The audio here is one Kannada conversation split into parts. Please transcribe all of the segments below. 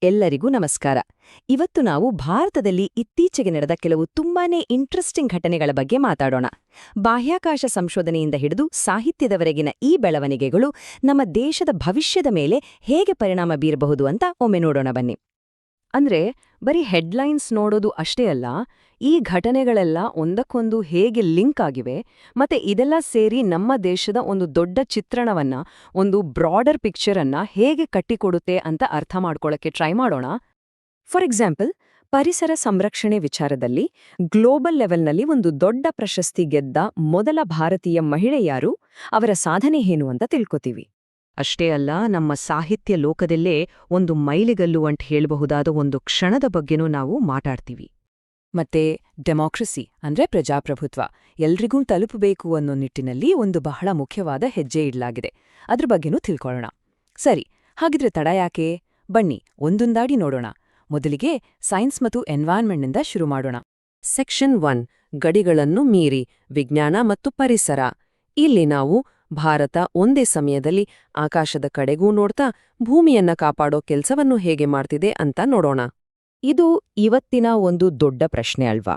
ಎಲ್ಲರಿಗೂ ನಮಸ್ಕಾರ. ಇವತ್ತು ನಾವು ಭಾರತದಲ್ಲಿ ಇತ್ತೀಚೆಗೆ ನಡೆದ ಕೆಲವು ತುಂಬಾನೇ ಇಂಟ್ರೆಸ್ಟಿಂಗ್ ಘಟನೆಗಳ ಬಗ್ಗೆ ಮಾತಾಡೋಣ. ಬಾಹ್ಯಾಕಾಶ ಸಂಶೋಧನೆಯಿಂದ ಹಿಡಿದು ಸಾಹಿತ್ಯದವರೆಗಿನ ಈ ಬೆಳವಣಿಗೆಗಳು ನಮ್ಮ ದೇಶದ ಭವಿಷ್ಯದ ಮೇಲೆ ಹೇಗೆ ಪರಿಣಾಮ ಬೀರಬಹುದು ಅಂತ ಒಮ್ಮೆ ನೋಡೋಣ ಬನ್ನಿ. ಅಂದ್ರೆ ಬರೀ ಹೆಡ್ಲೈನ್ಸ್ ನೋಡೋದು ಅಷ್ಟೇ ಅಲ್ಲ, ಈ ಘಟನೆಗಳೆಲ್ಲ ಒಂದಕ್ಕೊಂದು ಹೇಗೆ ಲಿಂಕ್ ಆಗಿವೆ ಮತ್ತೆ ಇದೆಲ್ಲ ಸೇರಿ ನಮ್ಮ ದೇಶದ ಒಂದು ದೊಡ್ಡ ಚಿತ್ರಣವನ್ನ, ಒಂದು ಬ್ರಾಡರ್ ಪಿಕ್ಚರ್ ಅನ್ನ ಹೇಗೆ ಕಟ್ಟಿಕೊಡುತ್ತೆ ಅಂತ ಅರ್ಥ ಮಾಡ್ಕೊಳ್ಳೋಕೆ ಟ್ರೈ ಮಾಡೋಣ. ಫಾರ್ ಎಕ್ಸಾಂಪಲ್, ಪರಿಸರ ಸಂರಕ್ಷಣೆ ವಿಚಾರದಲ್ಲಿ ಗ್ಲೋಬಲ್ ಲೆವೆಲ್ನಲ್ಲಿ ಒಂದು ದೊಡ್ಡ ಪ್ರಶಸ್ತಿ ಗೆದ್ದ ಮೊದಲ ಭಾರತೀಯ ಮಹಿಳೆ ಯಾರು, ಅವರ ಸಾಧನೆ ಏನು ಅಂತ ತಿಳ್ಕೊತೀವಿ. ಅಷ್ಟೇ ಅಲ್ಲ, ನಮ್ಮ ಸಾಹಿತ್ಯ ಲೋಕದಲ್ಲೇ ಒಂದು ಮೈಲಿಗಲ್ಲು ಅಂತ ಹೇಳಬಹುದಾದ ಒಂದು ಕ್ಷಣದ ಬಗ್ಗೆನೂ ನಾವು ಮಾತಾಡ್ತೀವಿ. ಮತ್ತೆ ಡೆಮಾಕ್ರಸಿ ಅಂದ್ರೆ ಪ್ರಜಾಪ್ರಭುತ್ವ ಎಲ್ರಿಗೂ ತಲುಪಬೇಕು ಅನ್ನೋ ನಿಟ್ಟಿನಲ್ಲಿ ಒಂದು ಬಹಳ ಮುಖ್ಯವಾದ ಹೆಜ್ಜೆ ಇಡಲಾಗಿದೆ. ಅದ್ರ ಬಗ್ಗೆನೂ ತಿಳ್ಕೊಳ್ಳೋಣ. ಸರಿ, ಹಾಗಿದ್ರೆ ತಡ ಯಾಕೆ? ಬನ್ನಿ ಒಂದೊಂದಾಡಿ ನೋಡೋಣ. ಮೊದಲಿಗೆ ಸೈನ್ಸ್ ಮತ್ತು ಎನ್ವೈರನ್ಮೆಂಟ್ನಿಂದ ಶುರು ಮಾಡೋಣ. ಸೆಕ್ಷನ್ 1, ಗಡಿಗಳನ್ನು ಮೀರಿ ವಿಜ್ಞಾನ ಮತ್ತು ಪರಿಸರ. ಇಲ್ಲಿ ನಾವು ಭಾರತ ಒಂದೇ ಸಮಯದಲ್ಲಿ ಆಕಾಶದ ಕಡೆಗೂ ನೋಡ್ತಾ ಭೂಮಿಯನ್ನ ಕಾಪಾಡೋ ಕೆಲ್ಸವನ್ನು ಹೇಗೆ ಮಾಡ್ತಿದೆ ಅಂತ ನೋಡೋಣ. ಇದು ಇವತ್ತಿನ ಒಂದು ದೊಡ್ಡ ಪ್ರಶ್ನೆ ಅಲ್ವಾ?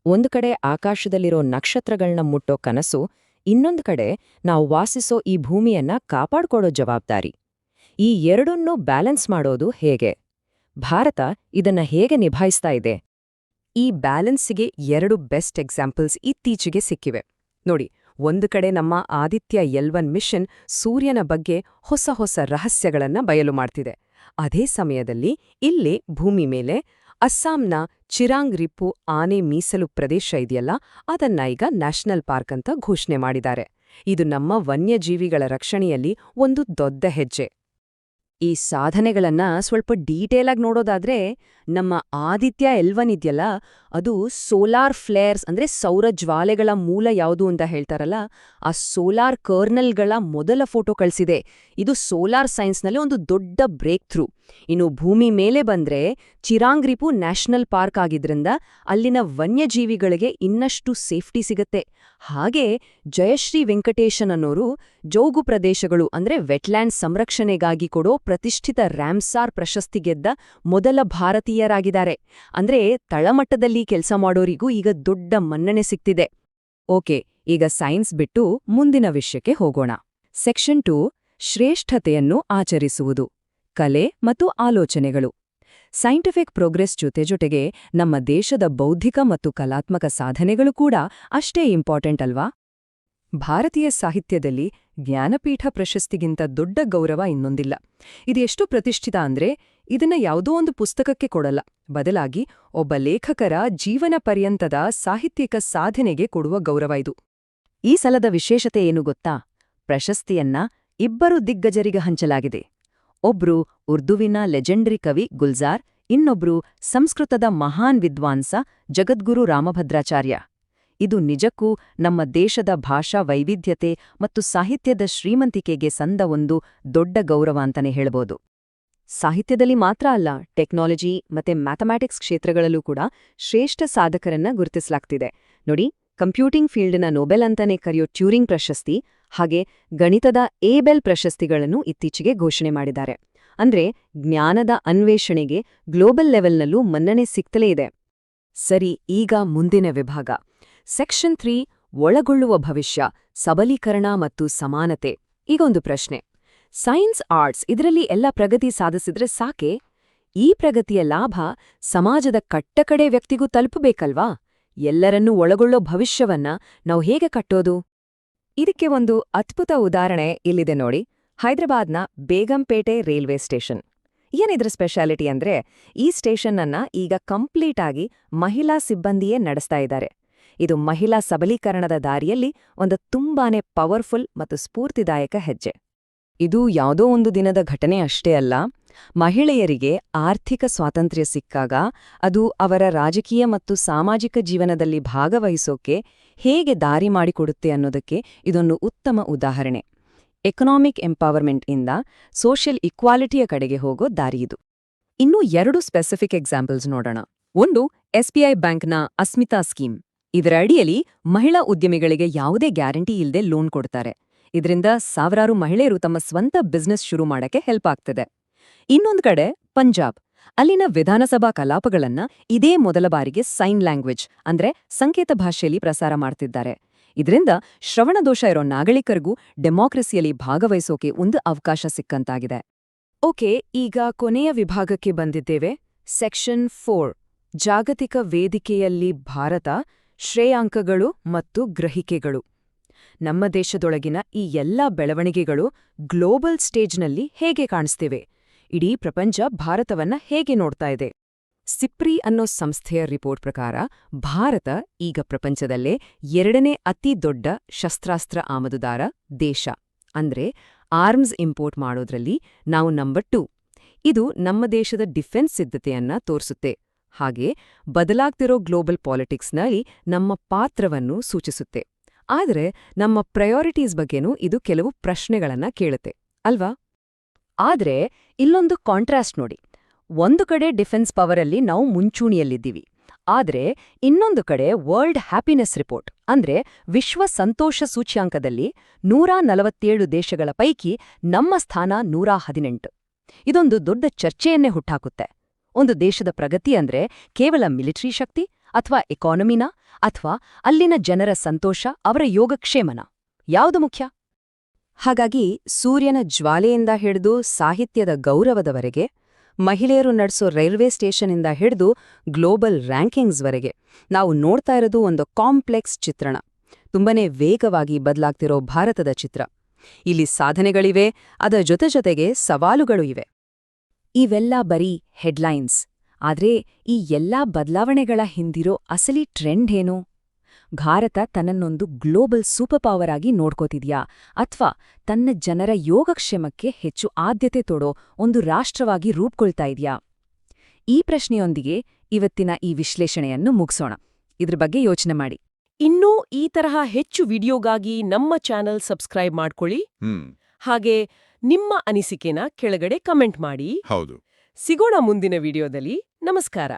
ಒಂದು ಕಡೆ ಆಕಾಶದಲ್ಲಿರೋ ನಕ್ಷತ್ರಗಳನ್ನ ಮುಟ್ಟೋ ಕನಸು, ಇನ್ನೊಂದು ಕಡೆ ನಾವು ವಾಸಿಸೋ ಈ ಭೂಮಿಯನ್ನ ಕಾಪಾಡ್ಕೊಡೋ ಜವಾಬ್ದಾರಿ. ಈ ಎರಡನ್ನೂ ಬ್ಯಾಲೆನ್ಸ್ ಮಾಡೋದು ಹೇಗೆ? ಭಾರತ ಇದನ್ನ ಹೇಗೆ ನಿಭಾಯಿಸ್ತಾ ಇದೆ? ಈ ಬ್ಯಾಲೆನ್ಸ್ಗೆ 2 ಬೆಸ್ಟ್ ಎಕ್ಸಾಂಪಲ್ಸ್ ಇತ್ತೀಚೆಗೆ ಸಿಕ್ಕಿವೆ ನೋಡಿ. ಒಂದು ಕಡೆ ನಮ್ಮ ಆದಿತ್ಯ-L1 ಮಿಷನ್ ಸೂರ್ಯನ ಬಗ್ಗೆ ಹೊಸ ಹೊಸ ರಹಸ್ಯಗಳನ್ನ ಬಯಲು ಮಾಡ್ತಿದೆ. ಅದೇ ಸಮಯದಲ್ಲಿ ಇಲ್ಲಿ ಭೂಮಿ ಮೇಲೆ ಅಸ್ಸಾಂನ ಚಿರಾಂಗ್ ರಿಪ್ಪು ಆನೆ ಮೀಸಲು ಪ್ರದೇಶ ಇದೆಯಲ್ಲ, ಅದನ್ನ ಈಗ ನ್ಯಾಷನಲ್ ಪಾರ್ಕ್ ಅಂತ ಘೋಷಣೆ ಮಾಡಿದ್ದಾರೆ. ಇದು ನಮ್ಮ ವನ್ಯಜೀವಿಗಳ ರಕ್ಷಣೆಯಲ್ಲಿ ಒಂದು ದೊಡ್ಡ ಹೆಜ್ಜೆ. ಈ ಸಾಧನೆಗಳನ್ನ ಸ್ವಲ್ಪ ಡೀಟೇಲ್ ಆಗಿ ನೋಡೋದಾದ್ರೆ, ನಮ್ಮ ಆದಿತ್ಯ-L1 ಇದೆಯಲ್ಲ, ಅದು ಸೋಲಾರ್ ಫ್ಲೇರ್ಸ್ ಅಂದ್ರೆ ಸೌರ ಜ್ವಾಲೆಗಳ ಮೂಲ ಯಾವುದು ಅಂತ ಹೇಳ್ತಾರಲ್ಲ, ಆ ಸೋಲಾರ್ ಕರ್ನಲ್ಗಳ ಮೊದಲ ಫೋಟೋ ಕಳಿಸಿದೆ. ಇದು ಸೋಲಾರ್ ಸೈನ್ಸ್ನಲ್ಲಿ ಒಂದು ದೊಡ್ಡ ಬ್ರೇಕ್ ಥ್ರೂ. ಇನ್ನು ಭೂಮಿ ಮೇಲೆ ಬಂದ್ರೆ, ಚಿರಾಂಗ್ ರಿಪು ನ್ಯಾಷನಲ್ ಪಾರ್ಕ್ ಆಗಿದ್ರಿಂದ ಅಲ್ಲಿನ ವನ್ಯಜೀವಿಗಳಿಗೆ ಇನ್ನಷ್ಟು ಸೇಫ್ಟಿ ಸಿಗತ್ತೆ. ಹಾಗೆ ಜಯಶ್ರೀ ವೆಂಕಟೇಶನ್ ಅನ್ನೋರು ಜೋಗು ಪ್ರದೇಶಗಳು ಅಂದ್ರೆ ವೆಟ್ಲ್ಯಾಂಡ್ ಸಂರಕ್ಷಣೆಗಾಗಿ ಕೊಡೋ ಪ್ರತಿಷ್ಠಿತ ರ್ಯಾಮ್ಸಾರ್ ಪ್ರಶಸ್ತಿ ಗೆದ್ದ ಮೊದಲ ಭಾರತೀಯರಾಗಿದ್ದಾರೆ. ಅಂದ್ರೆ ತಳಮಟ್ಟದಲ್ಲಿ ಕೆಲಸ ಮಾಡೋರಿಗೂ ಈಗ ದೊಡ್ಡ ಮನ್ನಣೆ ಸಿಗ್ತಿದೆ. ಓಕೆ, ಈಗ ಸೈನ್ಸ್ ಬಿಟ್ಟು ಮುಂದಿನ ವಿಷಯಕ್ಕೆ ಹೋಗೋಣ. ಸೆಕ್ಷನ್ 2, ಶ್ರೇಷ್ಠತೆಯನ್ನು ಆಚರಿಸುವುದು, ಕಲೆ ಮತ್ತು ಆಲೋಚನೆಗಳು. ಸೈಂಟಿಫಿಕ್ ಪ್ರೋಗ್ರೆಸ್ ಜೊತೆಗೆ ನಮ್ಮ ದೇಶದ ಬೌದ್ಧಿಕ ಮತ್ತು ಕಲಾತ್ಮಕ ಸಾಧನೆಗಳು ಕೂಡ ಅಷ್ಟೇ ಇಂಪಾರ್ಟೆಂಟ್ ಅಲ್ವಾ? ಭಾರತೀಯ ಸಾಹಿತ್ಯದಲ್ಲಿ ಜ್ಞಾನಪೀಠ ಪ್ರಶಸ್ತಿಗಿಂತ ದೊಡ್ಡ ಗೌರವ ಇನ್ನೊಂದಿಲ್ಲ. ಇದು ಎಷ್ಟು ಪ್ರತಿಷ್ಠಿತ ಅಂದ್ರೆ, ಇದನ್ನ ಯಾವುದೋ ಒಂದು ಪುಸ್ತಕಕ್ಕೆ ಕೊಡಲ್ಲ, ಬದಲಾಗಿ ಒಬ್ಬ ಲೇಖಕರ ಜೀವನ ಪರ್ಯಂತದ ಸಾಹಿತ್ಯಿಕ ಸಾಧನೆಗೆ ಕೊಡುವ ಗೌರವ ಇದು. ಈ ಸಲದ ವಿಶೇಷತೆ ಏನು ಗೊತ್ತಾ? ಪ್ರಶಸ್ತಿಯನ್ನ 2 ದಿಗ್ಗಜರಿಗೆ ಹಂಚಲಾಗಿದೆ. ಒಬ್ರು ಉರ್ದುವಿನ ಲೆಜೆಂಡರಿ ಕವಿ ಗುಲ್ಜಾರ್, ಇನ್ನೊಬ್ರು ಸಂಸ್ಕೃತದ ಮಹಾನ್ ವಿದ್ವಾಂಸ ಜಗದ್ಗುರು ರಾಮಭದ್ರಾಚಾರ್ಯ. ಇದು ನಿಜಕ್ಕೂ ನಮ್ಮ ದೇಶದ ಭಾಷಾ ವೈವಿಧ್ಯತೆ ಮತ್ತು ಸಾಹಿತ್ಯದ ಶ್ರೀಮಂತಿಕೆಗೆ ಸಂದ ಒಂದು ದೊಡ್ಡ ಗೌರವ ಅಂತಾನೆ ಹೇಳ್ಬೋದು. ಸಾಹಿತ್ಯದಲ್ಲಿ ಮಾತ್ರ ಅಲ್ಲ, ಟೆಕ್ನಾಲಜಿ ಮತ್ತೆ ಮ್ಯಾಥಮ್ಯಾಟಿಕ್ಸ್ ಕ್ಷೇತ್ರಗಳಲ್ಲೂ ಕೂಡ ಶ್ರೇಷ್ಠ ಸಾಧಕರನ್ನ ಗುರುತಿಸಲಾಗ್ತಿದೆ ನೋಡಿ. ಕಂಪ್ಯೂಟಿಂಗ್ ಫೀಲ್ಡ್ನ ನೊಬೆಲ್ ಅಂತಾನೆ ಕರೆಯೋ ಟ್ಯೂರಿಂಗ್ ಪ್ರಶಸ್ತಿ, ಹಾಗೆ ಗಣಿತದ ಏಬೆಲ್ ಪ್ರಶಸ್ತಿಗಳನ್ನು ಇತ್ತೀಚೆಗೆ ಘೋಷಣೆ ಮಾಡಿದ್ದಾರೆ. ಅಂದ್ರೆ ಜ್ಞಾನದ ಅನ್ವೇಷಣೆಗೆ ಗ್ಲೋಬಲ್ ಲೆವೆಲ್ನಲ್ಲೂ ಮನ್ನಣೆ ಸಿಗ್ತಲೇ ಇದೆ. ಸರಿ, ಈಗ ಮುಂದಿನ ವಿಭಾಗ ಸೆಕ್ಷನ್ 3, ಒಳಗೊಳ್ಳುವ ಭವಿಷ್ಯ, ಸಬಲೀಕರಣ ಮತ್ತು ಸಮಾನತೆ. ಈಗೊಂದು ಪ್ರಶ್ನೆ. ಸೈನ್ಸ್, ಆರ್ಟ್ಸ್ ಇದರಲ್ಲಿ ಎಲ್ಲ ಪ್ರಗತಿ ಸಾಧಿಸಿದ್ರೆ ಸಾಕೆ? ಈ ಪ್ರಗತಿಯ ಲಾಭ ಸಮಾಜದ ಕಟ್ಟಕಡೆ ವ್ಯಕ್ತಿಗೂ ತಲುಪಬೇಕಲ್ವಾ? ಎಲ್ಲರನ್ನೂ ಒಳಗೊಳ್ಳೋ ಭವಿಷ್ಯವನ್ನ ನಾವು ಹೇಗೆ ಕಟ್ಟೋದು? ಇದಕ್ಕೆ ಒಂದು ಅದ್ಭುತ ಉದಾಹರಣೆ ಇಲ್ಲಿದೆ ನೋಡಿ. ಹೈದರಾಬಾದ್ನ ಬೇಗಂಪೇಟೆ ರೈಲ್ವೆ ಸ್ಟೇಷನ್. ಏನಿದ್ರ ಸ್ಪೆಷಾಲಿಟಿ ಅಂದ್ರೆ, ಈ ಸ್ಟೇಷನ್ ಅನ್ನ ಈಗ ಕಂಪ್ಲೀಟ್ ಆಗಿ ಮಹಿಳಾ ಸಿಬ್ಬಂದಿಯೇ ನಡೆಸ್ತಾ ಇದ್ದಾರೆ. ಇದು ಮಹಿಳಾ ಸಬಲೀಕರಣದ ದಾರಿಯಲ್ಲಿ ಒಂದು ತುಂಬಾನೇ ಪವರ್ಫುಲ್ ಮತ್ತು ಸ್ಫೂರ್ತಿದಾಯಕ ಹೆಜ್ಜೆ. ಇದು ಯಾವುದೋ ಒಂದು ದಿನದ ಘಟನೆ ಅಷ್ಟೇ ಅಲ್ಲ. ಮಹಿಳೆಯರಿಗೆ ಆರ್ಥಿಕ ಸ್ವಾತಂತ್ರ್ಯ ಸಿಕ್ಕಾಗ ಅದು ಅವರ ರಾಜಕೀಯ ಮತ್ತು ಸಾಮಾಜಿಕ ಜೀವನದಲ್ಲಿ ಭಾಗವಹಿಸೋಕೆ ಹೇಗೆ ದಾರಿ ಮಾಡಿಕೊಡುತ್ತೆ ಅನ್ನೋದಕ್ಕೆ ಇದೊಂದು ಉತ್ತಮ ಉದಾಹರಣೆ. ಎಕನಾಮಿಕ್ ಎಂಪವರ್ಮೆಂಟ್ ಇಂದ ಸೋಷಿಯಲ್ ಇಕ್ವಾಲಿಟಿಯ ಕಡೆಗೆ ಹೋಗೋ ದಾರಿಯಿದು. ಇನ್ನೂ 2 ಸ್ಪೆಸಿಫಿಕ್ ಎಕ್ಸಾಂಪಲ್ಸ್ ನೋಡೋಣ. ಒಂದು, SBI ಬ್ಯಾಂಕ್ನ ಅಸ್ಮಿತಾ ಸ್ಕೀಮ್. ಇದರ ಅಡಿಯಲ್ಲಿ ಮಹಿಳಾ ಉದ್ಯಮಿಗಳಿಗೆ ಯಾವುದೇ ಗ್ಯಾರಂಟಿ ಇಲ್ಲದೆ ಲೋನ್ ಕೊಡ್ತಾರೆ. ಇದರಿಂದ ಸಾವಿರಾರು ಮಹಿಳೆಯರು ತಮ್ಮ ಸ್ವಂತ ಬಿಸ್ನೆಸ್ ಶುರು ಮಾಡಕ್ಕೆ ಹೆಲ್ಪ್ ಆಗ್ತಿದೆ. ಇನ್ನೊಂದು ಕಡೆ ಪಂಜಾಬ್ ಅಲ್ಲಿನ ವಿಧಾನಸಭಾ ಕಲಾಪಗಳನ್ನ ಇದೇ ಮೊದಲ ಬಾರಿಗೆ ಸೈನ್ ಲ್ಯಾಂಗ್ವೇಜ್ ಅಂದ್ರೆ ಸಂಕೇತ ಭಾಷೆಯಲ್ಲಿ ಪ್ರಸಾರ ಮಾಡ್ತಿದ್ದಾರೆ. ಇದರಿಂದ ಶ್ರವಣದೋಷ ಇರೋ ನಾಗರಿಕರಿಗೂ ಡೆಮಾಕ್ರಸಿಯಲ್ಲಿ ಭಾಗವಹಿಸೋಕೆ ಒಂದು ಅವಕಾಶ ಸಿಕ್ಕಂತಾಗಿದೆ. ಓಕೆ, ಈಗ ಕೊನೆಯ ವಿಭಾಗಕ್ಕೆ ಬಂದಿದ್ದೇವೆ. ಸೆಕ್ಷನ್ 4 ಜಾಗತಿಕ ವೇದಿಕೆಯಲ್ಲಿ ಭಾರತ, ಶ್ರೇಯಾಂಕಗಳು ಮತ್ತು ಗ್ರಹಿಕೆಗಳು. ನಮ್ಮ ದೇಶದೊಳಗಿನ ಈ ಎಲ್ಲಾ ಬೆಳವಣಿಗೆಗಳು ಗ್ಲೋಬಲ್ ಸ್ಟೇಜ್ನಲ್ಲಿ ಹೇಗೆ ಕಾಣಿಸ್ತಿವೆ? ಇಡೀ ಪ್ರಪಂಚ ಭಾರತವನ್ನ ಹೇಗೆ ನೋಡ್ತಾ ಇದೆ? ಸಿಪ್ರಿ ಅನ್ನೋ ಸಂಸ್ಥೆಯ ರಿಪೋರ್ಟ್ ಪ್ರಕಾರ ಭಾರತ ಈಗ ಪ್ರಪಂಚದಲ್ಲೇ 2ನೇ ಅತಿ ದೊಡ್ಡ ಶಸ್ತ್ರಾಸ್ತ್ರ ಆಮದುದಾರ ದೇಶ. ಅಂದ್ರೆ ಆರ್ಮ್ಸ್ ಇಂಪೋರ್ಟ್ ಮಾಡೋದ್ರಲ್ಲಿ ನಾವು ನಂಬರ್ 2. ಇದು ನಮ್ಮ ದೇಶದ ಡಿಫೆನ್ಸ್ ಸಿದ್ಧತೆಯನ್ನ ತೋರಿಸುತ್ತೆ. ಹಾಗೆ ಬದಲಾಗ್ತಿರೋ ಗ್ಲೋಬಲ್ ಪಾಲಿಟಿಕ್ಸ್ನಲ್ಲಿ ನಮ್ಮ ಪಾತ್ರವನ್ನು ಸೂಚಿಸುತ್ತೆ. ಆದರೆ ನಮ್ಮ ಪ್ರಯಾರಿಟೀಸ್ ಬಗ್ಗೆನೂ ಇದು ಕೆಲವು ಪ್ರಶ್ನೆಗಳನ್ನ ಕೇಳುತ್ತೆ ಅಲ್ವಾ? ಆದ್ರೆ ಇಲ್ಲೊಂದು ಕಾಂಟ್ರಾಸ್ಟ್ ನೋಡಿ. ಒಂದು ಕಡೆ ಡಿಫೆನ್ಸ್ ಪವರಲ್ಲಿ ನಾವು ಮುಂಚೂಣಿಯಲ್ಲಿದ್ದೀವಿ. ಆದ್ರೆ ಇನ್ನೊಂದು ಕಡೆ ವರ್ಲ್ಡ್ ಹ್ಯಾಪಿನೆಸ್ ರಿಪೋರ್ಟ್ ಅಂದ್ರೆ ವಿಶ್ವ ಸಂತೋಷ ಸೂಚ್ಯಾಂಕದಲ್ಲಿ 147 ದೇಶಗಳ ಪೈಕಿ ನಮ್ಮ ಸ್ಥಾನ 118. ಇದೊಂದು ದೊಡ್ಡ ಚರ್ಚೆಯನ್ನೇ ಹುಟ್ಟಾಕುತ್ತೆ. ಒಂದು ದೇಶದ ಪ್ರಗತಿ ಅಂದ್ರೆ ಕೇವಲ ಮಿಲಿಟರಿ ಶಕ್ತಿ ಅಥವಾ ಎಕಾನಮಿನಾ ಅಥವಾ ಅಲ್ಲಿನ ಜನರ ಸಂತೋಷ, ಅವರ ಯೋಗಕ್ಷೇಮನ? ಯಾವುದು ಮುಖ್ಯ? ಹಾಗಾಗಿ ಸೂರ್ಯನ ಜ್ವಾಲೆಯಿಂದ ಹಿಡಿದು ಸಾಹಿತ್ಯದ ಗೌರವದವರೆಗೆ, ಮಹಿಳೆಯರು ನಡೆಸೋ ರೈಲ್ವೆ ಸ್ಟೇಷನ್ನಿಂದ ಹಿಡಿದು ಗ್ಲೋಬಲ್ ರ್ಯಾಂಕಿಂಗ್ಸ್ವರೆಗೆ ನಾವು ನೋಡ್ತಾ ಇರೋದು ಒಂದು ಕಾಂಪ್ಲೆಕ್ಸ್ ಚಿತ್ರಣ. ತುಂಬನೇ ವೇಗವಾಗಿ ಬದಲಾಗ್ತಿರೋ ಭಾರತದ ಚಿತ್ರ. ಇಲ್ಲಿ ಸಾಧನೆಗಳಿವೆ, ಅದರ ಜೊತೆಗೆ ಸವಾಲುಗಳೂ ಇವೆ. ಇವೆಲ್ಲ ಬರೀ ಹೆಡ್ಲೈನ್ಸ್. ಆದ್ರೆ ಈ ಎಲ್ಲಾ ಬದಲಾವಣೆಗಳ ಹಿಂದಿರೋ ಅಸಲಿ ಟ್ರೆಂಡ್ ಏನು? ಭಾರತ ತನ್ನನ್ನೊಂದು ಗ್ಲೋಬಲ್ ಸೂಪರ್ ಪವರ್ ಆಗಿ ನೋಡ್ಕೋತಿದ್ಯಾ ಅಥವಾ ತನ್ನ ಜನರ ಯೋಗಕ್ಷೇಮಕ್ಕೆ ಹೆಚ್ಚು ಆದ್ಯತೆ ತೊಡೋ ಒಂದು ರಾಷ್ಟ್ರವಾಗಿ ರೂಪುಗೊಳ್ತಾ ಇದೆಯಾ? ಈ ಪ್ರಶ್ನೆಯೊಂದಿಗೆ ಇವತ್ತಿನ ಈ ವಿಶ್ಲೇಷಣೆಯನ್ನು ಮುಗಿಸೋಣ. ಇದ್ರ ಬಗ್ಗೆ ಯೋಚನೆ ಮಾಡಿ. ಇನ್ನೂ ಈ ತರಹ ಹೆಚ್ಚು ವಿಡಿಯೋಗಾಗಿ ನಮ್ಮ ಚಾನೆಲ್ ಸಬ್ಸ್ಕ್ರೈಬ್ ಮಾಡ್ಕೊಳ್ಳಿ. ಹಾಗೆ ನಿಮ್ಮ ಅನಿಸಿಕೆನ ಕೆಳಗಡೆ ಕಮೆಂಟ್ ಮಾಡಿ. ಹೌದು. ಸಿಗೋಣ ಮುಂದಿನ ವಿಡಿಯೋದಲ್ಲಿ. ನಮಸ್ಕಾರ.